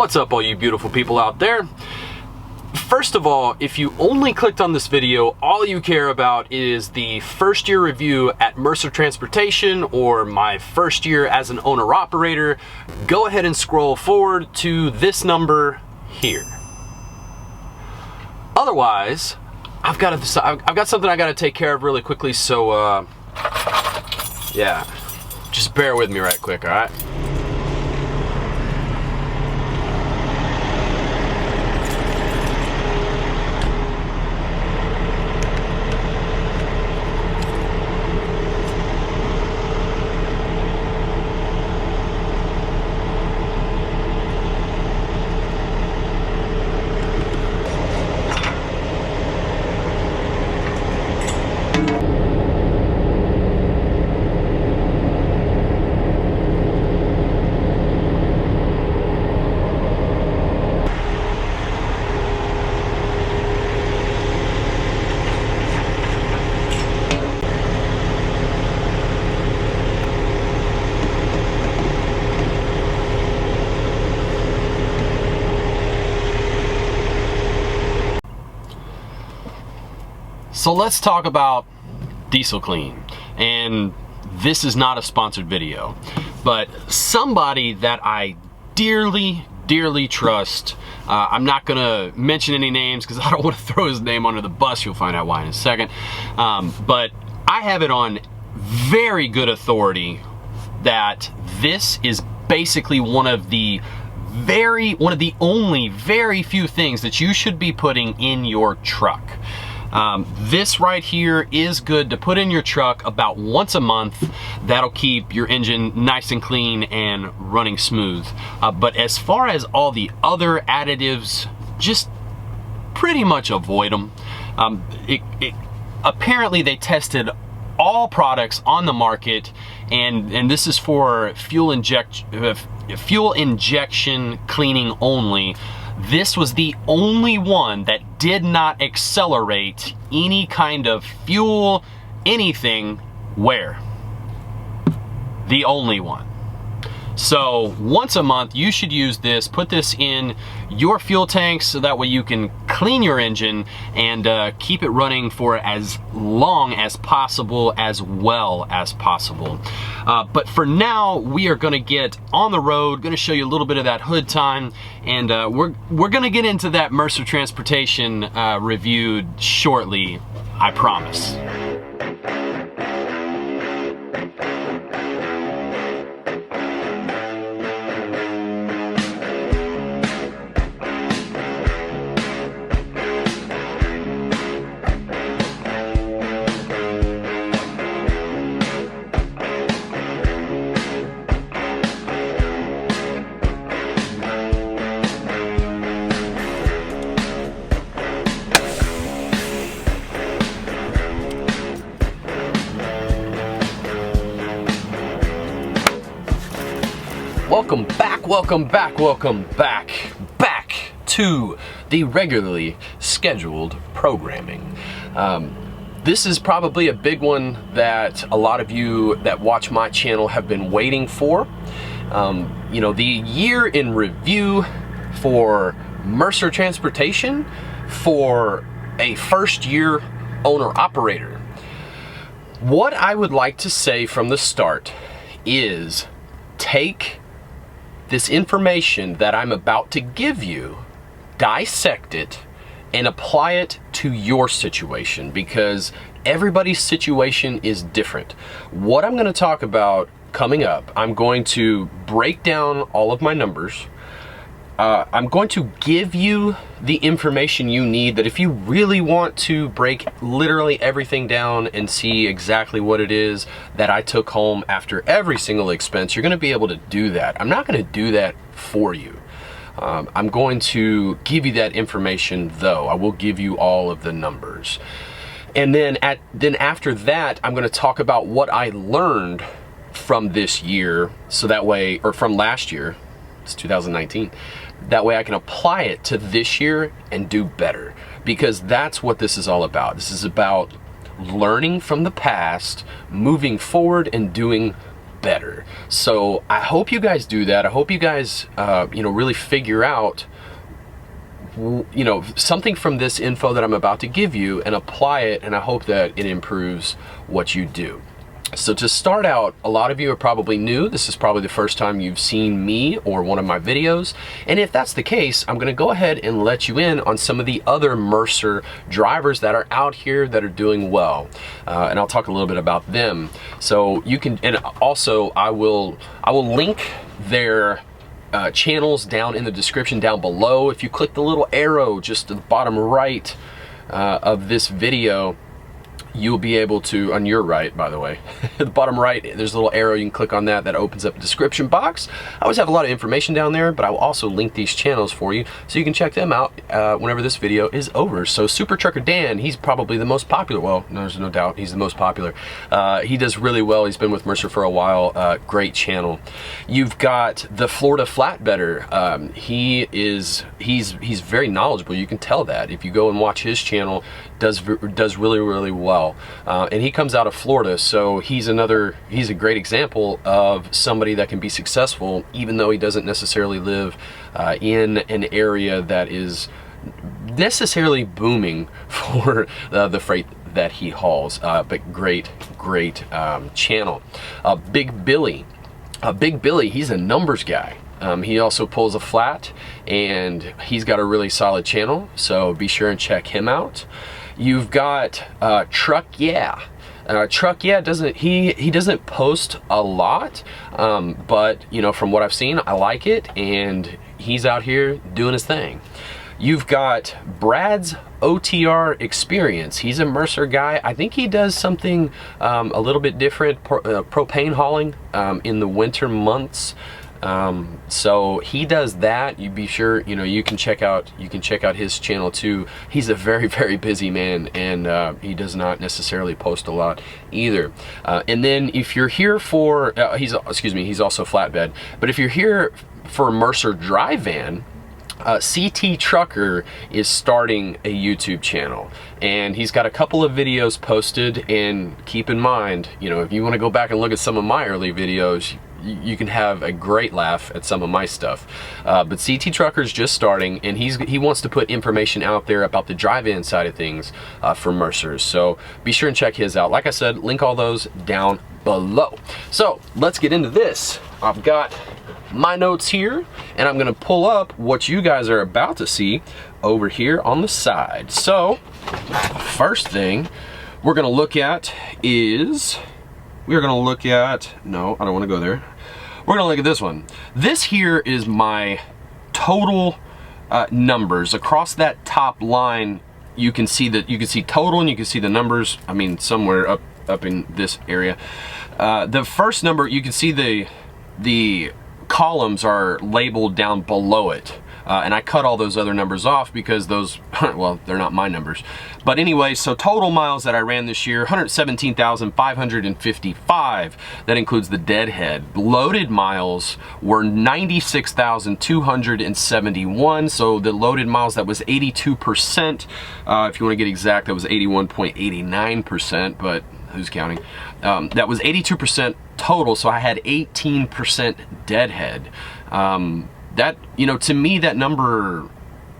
What's up, all you beautiful people out there? First of all, if you only clicked on this video, all you care about is the first year review at Mercer Transportation or my first year as an owner-operator, go ahead and scroll forward to this number here. Otherwise, I've got something I got to take care of really quickly, so yeah, just bear with me right quick, all right? So let's talk about diesel clean. And this is not a sponsored video, but somebody that I dearly trust, I'm not gonna mention any names because I don't want to throw his name under the bus. You'll find out why in a second. But I have it on very good authority that this is basically one of the only very few things that you should be putting in your truck. This right here is good to put in your truck about once a month. That'll keep your engine nice and clean and running smooth. But as far as all the other additives, just pretty much avoid them. Apparently they tested all products on the market, and this is for fuel injection cleaning only. This was the only one that did not accelerate any kind of fuel, anything, where? The only one. So once a month you should use this, put this in your fuel tanks so that way you can clean your engine and keep it running for as long as possible, as well as possible. But for now, we are gonna get on the road, gonna show you a little bit of that hood time, and we're gonna get into that Mercer Transportation review shortly, I promise. Welcome back to the regularly scheduled programming. This is probably a big one that a lot of you that watch my channel have been waiting for. You know, the year in review for Mercer Transportation for a first year owner-operator. What I would like to say from the start is take this information that I'm about to give you, dissect it, and apply it to your situation, because everybody's situation is different. What I'm going to talk about coming up, I'm going to break down all of my numbers. I'm going to give you the information you need, that if you really want to break literally everything down and see exactly what it is that I took home after every single expense, you're going to be able to do that. I'm not going to do that for you. I'm going to give you that information though. I will give you all of the numbers. And then after that, I'm going to talk about what I learned from this year, so that way, or from last year, it's 2019. That way I can apply it to this year and do better, because that's what this is all about. This is about learning from the past, moving forward and doing better. So I hope you guys do that. I hope you guys, really figure out, something from this info that I'm about to give you and apply it, and I hope that it improves what you do. So to start out, a lot of you are probably new. This is probably the first time you've seen me or one of my videos. And if that's the case, I'm gonna go ahead and let you in on some of the other Mercer drivers that are out here that are doing well. And I'll talk a little bit about them. So you can, and also I will link their channels down in the description down below. If you click the little arrow just to the bottom right of this video, you'll be able to, on your right, by the way, at the bottom right, there's a little arrow. You can click on that. That opens up a description box. I always have a lot of information down there, but I will also link these channels for you so you can check them out whenever this video is over. So Super Trucker Dan, he's probably the most popular. Well, there's no doubt he's the most popular. He does really well. He's been with Mercer for a while. Great channel. You've got the Florida Flatbedder. He's very knowledgeable. You can tell that if you go and watch his channel. Does really well, and he comes out of Florida, so he's a great example of somebody that can be successful even though he doesn't necessarily live in an area that is necessarily booming for the freight that he hauls, but great channel. Big Billy, he's a numbers guy. He also pulls a flat, and he's got a really solid channel, so be sure and check him out. You've got Truck Yeah. Truck Yeah he doesn't post a lot, but from what I've seen, I like it, and he's out here doing his thing. You've got Brad's OTR Experience. He's a Mercer guy. I think he does something a little bit different, propane hauling in the winter months. So he does that. You be sure, you can check out his channel too. He's a very busy man, and he does not necessarily post a lot either. And then if you're here for, he's also flatbed, but if you're here for Mercer Dry Van, CT Trucker is starting a YouTube channel, and he's got a couple of videos posted. And keep in mind, if you want to go back and look at some of my early videos, you can have a great laugh at some of my stuff. But CT Trucker's just starting, and he wants to put information out there about the drive-in side of things for Mercers. So be sure and check his out. Like I said, link all those down below. So let's get into this. I've got my notes here, and I'm gonna pull up what you guys are about to see over here on the side. So first thing we're gonna look at is, no, I don't want to go there. We're gonna look at this one. This here is my total numbers across that top line. You can see total, and you can see the numbers. I mean, somewhere up in this area. The first number, you can see the columns are labeled down below it. And I cut all those other numbers off because those, well, they're not my numbers. But anyway, so total miles that I ran this year, 117,555. That includes the deadhead. Loaded miles were 96,271. So the loaded miles, that was 82%. If you want to get exact, that was 81.89%, but who's counting? That was 82% total, so I had 18% deadhead. That, to me, that number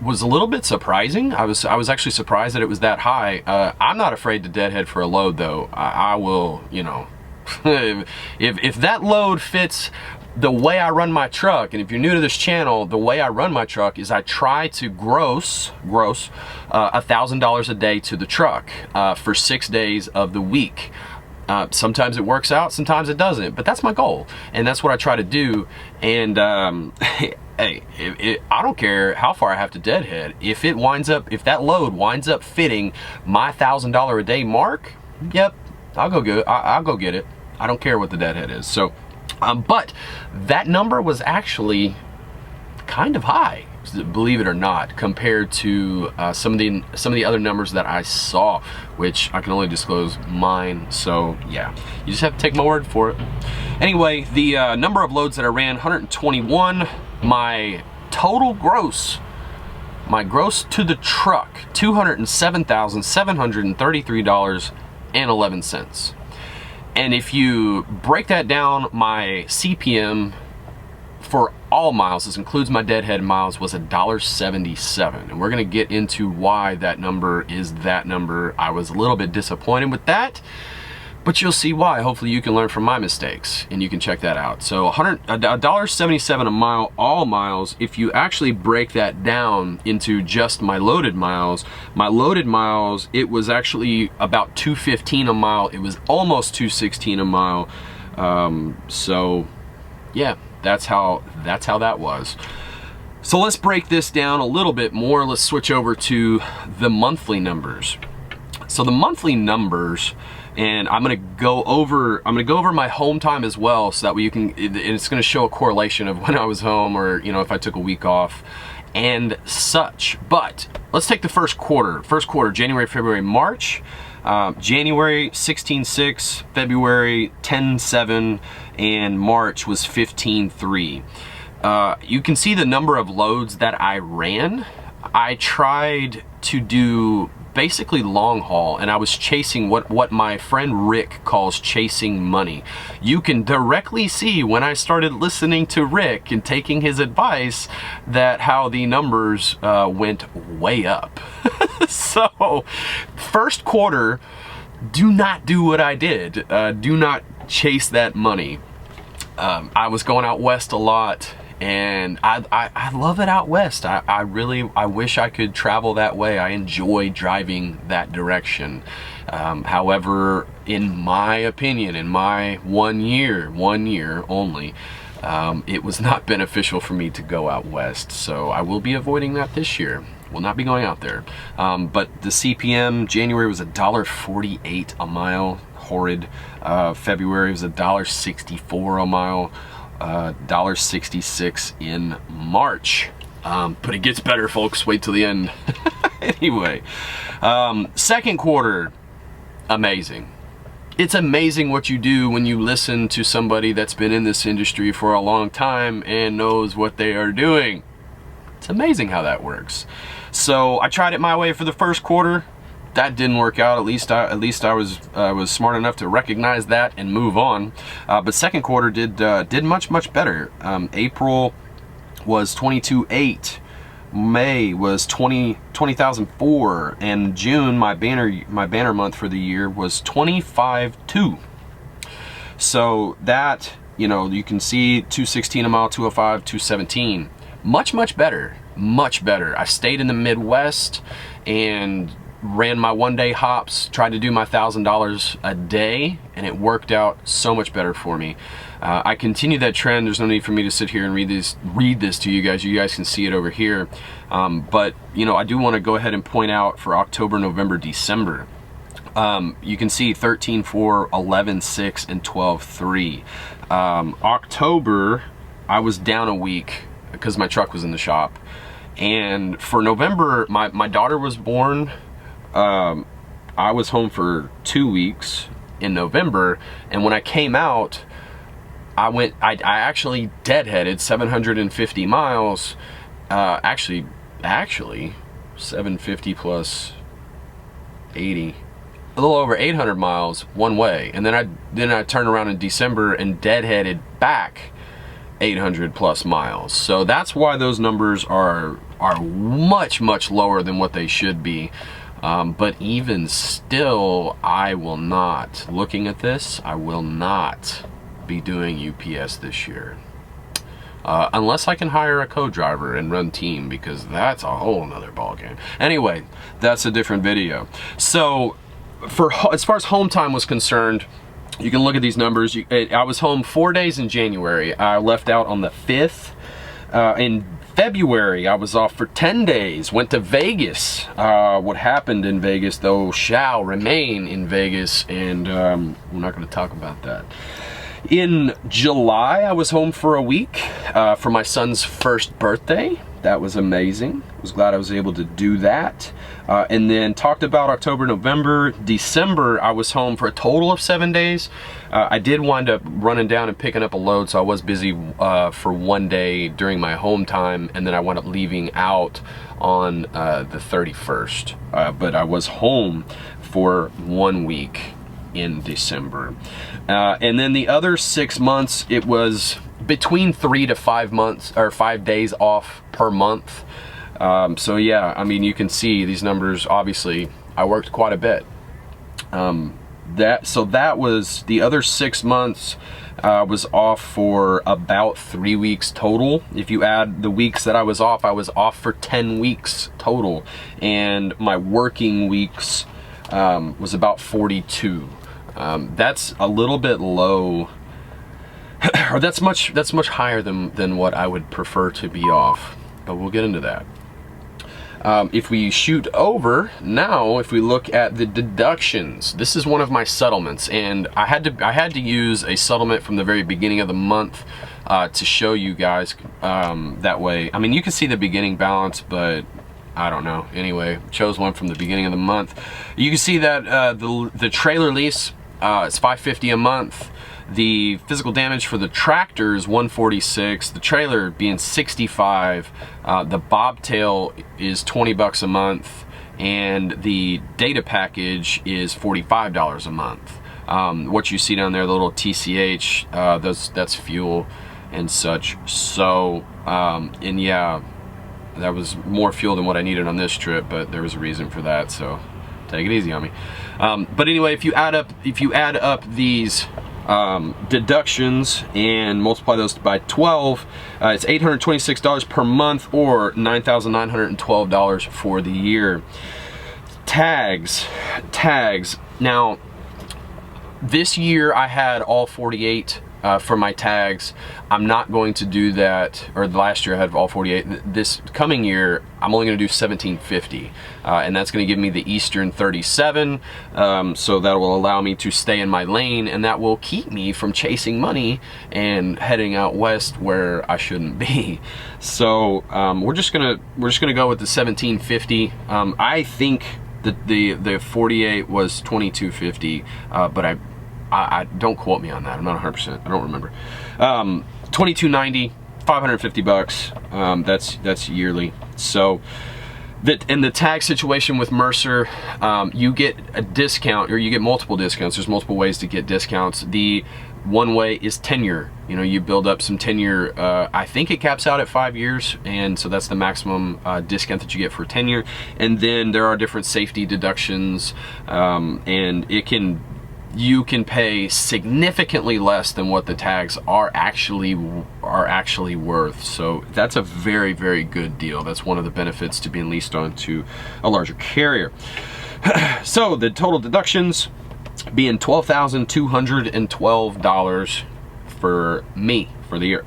was a little bit surprising. I was actually surprised that it was that high. I'm not afraid to deadhead for a load, though. I will, if that load fits the way I run my truck, and if you're new to this channel, the way I run my truck is I try to gross $1,000 a day to the truck for 6 days of the week. Sometimes it works out, sometimes it doesn't, but that's my goal, and that's what I try to do. And hey, I don't care how far I have to deadhead. If that load winds up fitting my $1,000 a day mark, yep, I'll go get it. I don't care what the deadhead is. So, but that number was actually kind of high, believe it or not, compared to some of the other numbers that I saw, which I can only disclose mine. So yeah, you just have to take my word for it. Anyway, the number of loads that I ran, 121. My total gross, my gross to the truck, $207,733.11. And if you break that down, my CPM for all miles, this includes my deadhead miles, was $1.77. And we're gonna get into why that number is that number. I was a little bit disappointed with that, but you'll see why. Hopefully you can learn from my mistakes and you can check that out. So $1.77 a mile, all miles. If you actually break that down into just my loaded miles, it was actually about $2.15 a mile. It was almost $2.16 a mile. So yeah, that's how that was. So let's break this down a little bit more. Let's switch over to the monthly numbers. So the monthly numbers, and I'm gonna go over my home time as well, so that way you can, it's gonna show a correlation of when I was home, or if I took a week off and such. But let's take the first quarter, January, February, March. January 16.6, February 10.7, and March was 15.3. You can see the number of loads that I ran. I tried to do basically long haul, and I was chasing what my friend Rick calls chasing money. You can directly see when I started listening to Rick and taking his advice that how the numbers went way up. So first quarter, do not do what I did. Do not chase that money. I was going out west a lot, and I love it out west. I wish I could travel that way. I enjoy driving that direction. However, in my opinion, in my one year only, it was not beneficial for me to go out west. So I will be avoiding that this year. Will not be going out there. But the CPM, January was $1.48 a mile, horrid. February was $1.64 a mile. $1.66 in March. But it gets better, folks. Wait till the end. Anyway, second quarter, amazing. It's amazing what you do when you listen to somebody that's been in this industry for a long time and knows what they are doing. It's amazing how that works. So I tried it my way for the first quarter. That didn't work out. At least I was smart enough to recognize that and move on. But second quarter did much better. April was 22.8. May was 20,004, and June, my banner month for the year, was 25.2. So that, you can see 216 a mile, 205, 217. Much better. I stayed in the Midwest and ran my one-day hops, tried to do my $1,000 a day, and it worked out so much better for me. I continue that trend. There's no need for me to sit here and read this to you guys. You guys can see it over here. But I do want to go ahead and point out for October, November, December. You can see 13.4, 11.6, and 12.3. October, I was down a week because my truck was in the shop. And for November, my daughter was born. I was home for 2 weeks in November, and when I came out, I actually deadheaded 750 miles. Actually 750 plus 80, a little over 800 miles one way, and then I turned around in December and deadheaded back 800 plus miles. So that's why those numbers are much lower than what they should be. But even still, I will not, looking at this, I will not be doing UPS this year. Unless I can hire a co-driver and run team, because that's a whole nother ballgame. Anyway, that's a different video. So as far as home time was concerned, you can look at these numbers. I was home 4 days in January. I left out on the 5th. In February, I was off for 10 days, went to Vegas. What happened in Vegas, though, shall remain in Vegas, and we're not going to talk about that. In July, I was home for a week for my son's first birthday. That was amazing. I was glad I was able to do that. And then talked about October, November. December, I was home for a total of 7 days. I did wind up running down and picking up a load, so I was busy for 1 day during my home time, and then I wound up leaving out on the 31st. But I was home for 1 week. in December. And then the other 6 months, it was between 3 to 5 months, or 5 days off per month. So yeah, I mean, you can see these numbers. Obviously, I worked quite a bit. That was the other 6 months. Was off for about 3 weeks total. If you add the weeks that I was off for 10 weeks total, and my working weeks was about 42. That's a little bit low, or that's much higher than what I would prefer to be off, but we'll get into that. If we shoot over now, if we look at the deductions, this is one of my settlements, and I had to use a settlement from the very beginning of the month to show you guys. That way, I mean, you can see the beginning balance, but I don't know. Anyway, chose one from the beginning of the month. You can see that the trailer lease is $550 a month. The physical damage for the tractor is $146, the trailer being $65, the bobtail is $20 a month, and the data package is $45 a month. What you see down there, the little TCH, that's fuel and such. So, and yeah, that was more fuel than what I needed on this trip, but there was a reason for that, so take it easy on me. But anyway, if you add up these deductions and multiply those by 12, it's $826 per month, or $9,912 for the year. Tags. Now, this year I had all 48 for my tags. I'm not going to do that, or last year I had all 48. This coming year, I'm only going to do 1750, and that's going to give me the Eastern 37, so that will allow me to stay in my lane, and that will keep me from chasing money and heading out west where I shouldn't be. So we're just gonna go with the 1750. I think that the 48 was 2250, but I don't quote me on that. I'm not 100%. I don't remember. 2290, $550. That's yearly. So in the tag situation with Mercer, you get a discount, or you get multiple discounts. There's multiple ways to get discounts. The one way is tenure. You know, you build up some tenure. I think it caps out at 5 years, and so that's the maximum discount that you get for tenure. And then there are different safety deductions, and you can pay significantly less than what the tags are actually worth. So that's a very, very good deal. That's one of the benefits to being leased onto a larger carrier. So the total deductions being $12,212 for me for the year.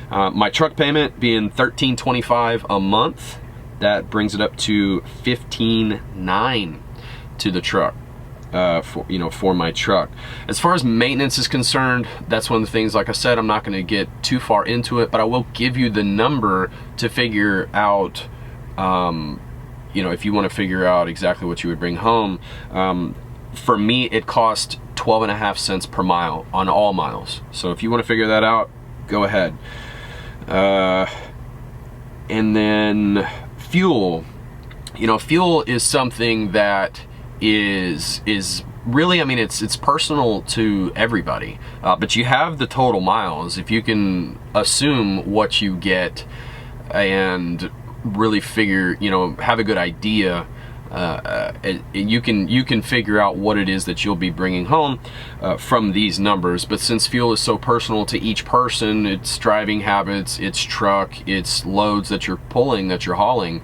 My truck payment being $1,325 a month. That brings it up to $15,900 to the truck. For my truck. As far as maintenance is concerned, that's one of the things, like I said, I'm not going to get too far into it, but I will give you the number to figure out, if you want to figure out exactly what you would bring home. For me, it cost 12.5 cents per mile on all miles. So if you want to figure that out, go ahead. And then fuel. Fuel is something that is really, I mean, it's personal to everybody, but you have the total miles. If you can assume what you get and really figure, have a good idea, you can figure out what it is that you'll be bringing home from these numbers. But since fuel is so personal to each person, it's driving habits, it's truck, it's loads that you're pulling, that you're hauling,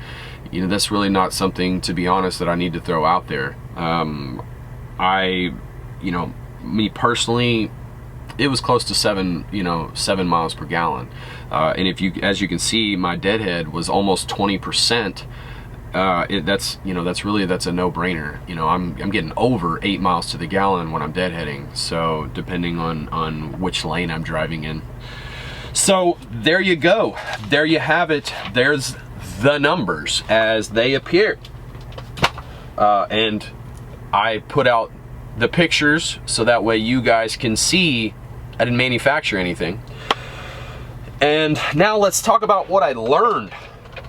that's really not something, to be honest, that I need to throw out there. Me personally, it was close to 7 miles per gallon. And as you can see, my deadhead was almost 20%. That's a no-brainer. I'm getting over 8 miles to the gallon when I'm deadheading. So depending on which lane I'm driving in. So there you go. There you have it. There's the numbers as they appear. And I put out the pictures so that way you guys can see I didn't manufacture anything. And now let's talk about what I learned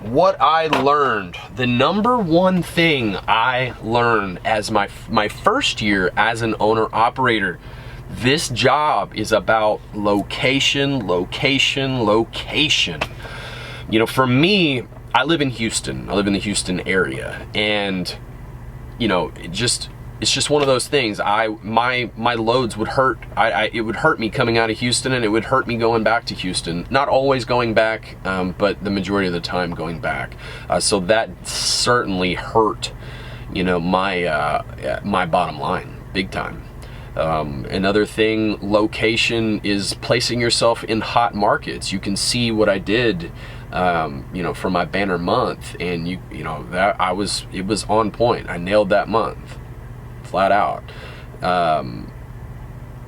what I learned, the number one thing I learned as my first year as an owner operator, this job is about location, location, location. You know, for me, I live in Houston. I live in the Houston area, and you know, it's just one of those things. My loads would hurt. It would hurt me coming out of Houston, and it would hurt me going back to Houston. Not always going back, but the majority of the time going back. So that certainly hurt, you know, my bottom line, big time. Another thing, location, is placing yourself in hot markets. You can see what I did, you know, for my banner month, and you know that it was on point. I nailed that month, flat out. And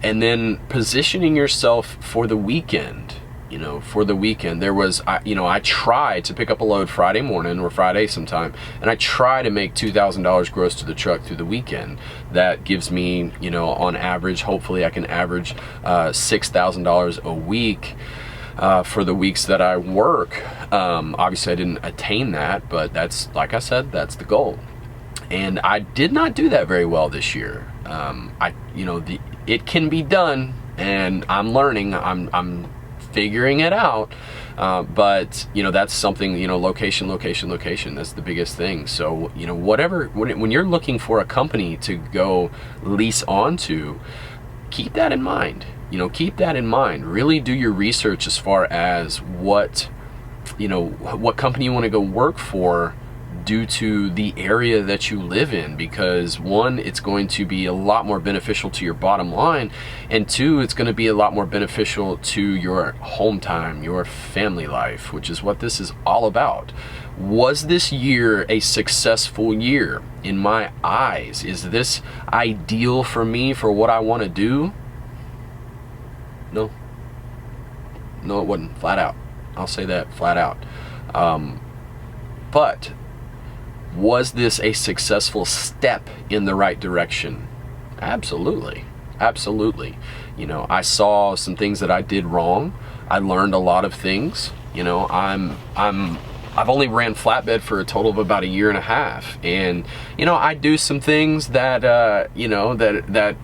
then positioning yourself for the weekend. You know, for the weekend, I try to pick up a load Friday morning or Friday sometime, and I try to make $2,000 gross to the truck through the weekend. That gives me, you know, on average, hopefully I can average $6,000 a week for the weeks that I work. Obviously I didn't attain that, but that's, like I said, that's the goal. And I did not do that very well this year. It can be done, and I'm learning. I'm figuring it out, but you know, that's something, you know, location, that's the biggest thing. So, you know, when you're looking for a company to go lease onto, keep that in mind. You know, keep that in mind. Really do your research as far as what company you want to go work for, due to the area that you live in, because one, it's going to be a lot more beneficial to your bottom line, and two, it's going to be a lot more beneficial to your home time, your family life, which is what this is all about. Was this year a successful year in my eyes? Is this ideal for me for what I want to do? No, it wasn't, flat out. I'll say that flat out. But was this a successful step in the right direction? Absolutely. Absolutely. You know, I saw some things that I did wrong. I learned a lot of things. You know, I've only ran flatbed for a total of about a year and a half. And, you know, I do some things that, that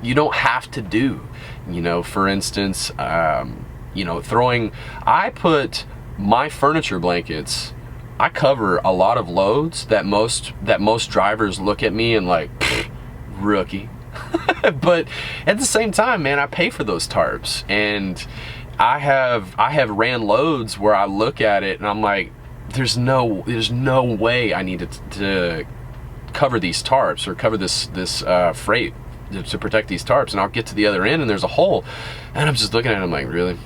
you don't have to do. You know, for instance, I put my furniture blankets, I cover a lot of loads that most drivers look at me and like, rookie. But at the same time, man, I pay for those tarps, and I have ran loads where I look at it and I'm like, there's no way I need to cover these tarps or cover this freight to protect these tarps, and I'll get to the other end and there's a hole, and I'm just looking at it, I'm like, really?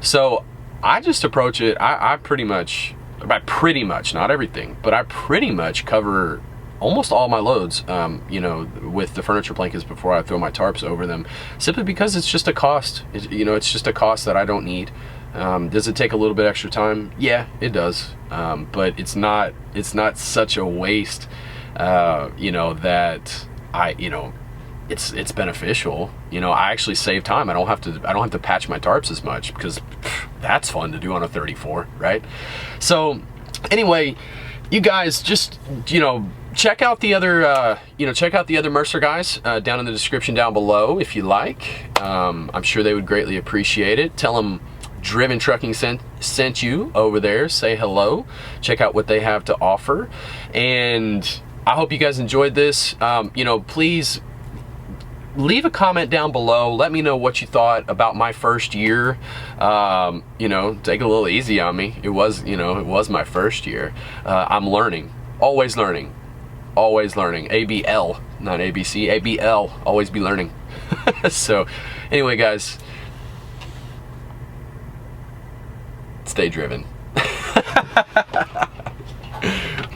So I just approach it, I pretty much, not everything, but I pretty much cover almost all my loads, you know, with the furniture blankets before I throw my tarps over them, simply because it's just a cost. It's just a cost that I don't need. Does it take a little bit extra time? Yeah, it does. But it's not such a waste, you know, that it's beneficial. You know, I actually save time. I don't have to patch my tarps as much, because that's fun to do on a 34, right? So anyway, you guys just, you know, check out the other Mercer guys down in the description down below if you like. I'm sure they would greatly appreciate it. Tell them Driven Trucking sent you over there. Say hello. Check out what they have to offer. And I hope you guys enjoyed this. You know, please leave a comment down below. Let me know what you thought about my first year. You know, take it a little easy on me. It was my first year. I'm learning, always learning. Always learning. ABL, not ABC, ABL, always be learning. So anyway, guys, stay driven.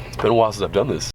It's been a while since I've done this.